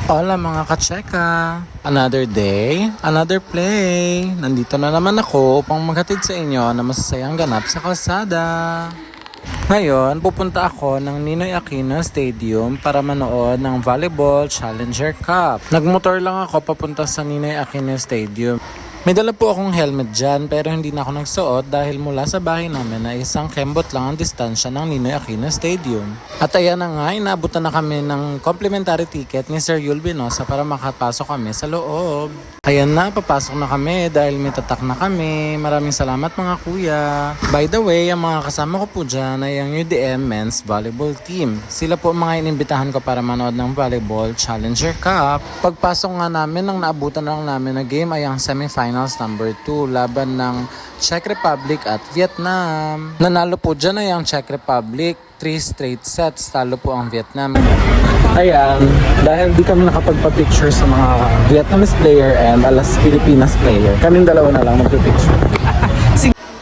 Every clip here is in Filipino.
Hola mga kacheka! Another day, another play. Nandito na naman ako upang maghatid sa inyo na masasayang ganap sa kalsada. Ngayon, pupunta ako ng Ninoy Aquino Stadium para manood ng Volleyball Challenger Cup. Nagmotor lang ako papunta sa Ninoy Aquino Stadium. May dala po akong helmet dyan pero hindi na ako nagsuot dahil mula sa bahay namin ay isang kembot lang ang distansya ng Ninoy Aquino Stadium. At ayan na nga, inaabutan na kami ng complimentary ticket ni Sir Yul Binosa para makapasok kami sa loob. Ayan na, papasok na kami dahil may tatak na kami. Maraming salamat mga kuya. By the way, ang mga kasama ko po dyan ay ang UDM Men's Volleyball Team. Sila po ang mga inimbitahan ko para manood ng Volleyball Challenger Cup. Pagpasok nga namin, ang naabutan lang namin na game ay ang semifinals number 2 laban ng Czech Republic at Vietnam. Nanalo po dyan ay ang Czech Republic. 3 straight sets, talo po ang Vietnam. Ayan, dahil di kami nakapagpa-picture sa mga Vietnamese player and alas Pilipinas player, kaming dalawa na lang magpa-picture.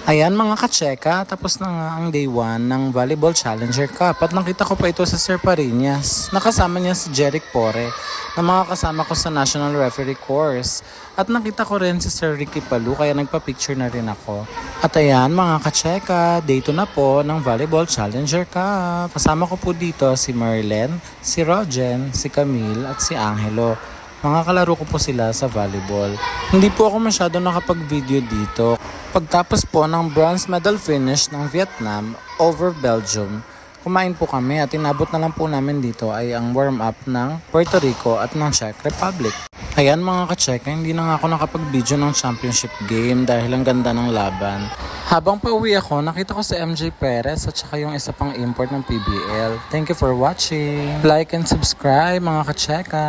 Ayan mga kacheka, tapos na nga ang day 1 ng Volleyball Challenger Cup at nakita ko pa ito sa Sir Parinas. Nakasama niya si Jeric Pore na mga kasama ko sa National Referee Course. At nakita ko rin si Sir Ricky Palu kaya nagpa-picture na rin ako. At ayan mga kacheka, day 2 na po ng Volleyball Challenger Cup. Kasama ko po dito si Merlen, si Rogen, si Camille at si Angelo. Mga kalaro ko po sila sa volleyball. Hindi po ako masyado nakapag-video dito. Pagtapos po ng bronze medal finish ng Vietnam over Belgium, kumain po kami at inabot na lang po namin dito ay ang warm-up ng Puerto Rico at ng Czech Republic. Ayan mga kacheka, hindi na nga ako nakapag-video ng championship game dahil ang ganda ng laban. Habang pauwi ako, nakita ko si MJ Perez at saka yung isa pang import ng PBL. Thank you for watching. Like and subscribe mga kacheka.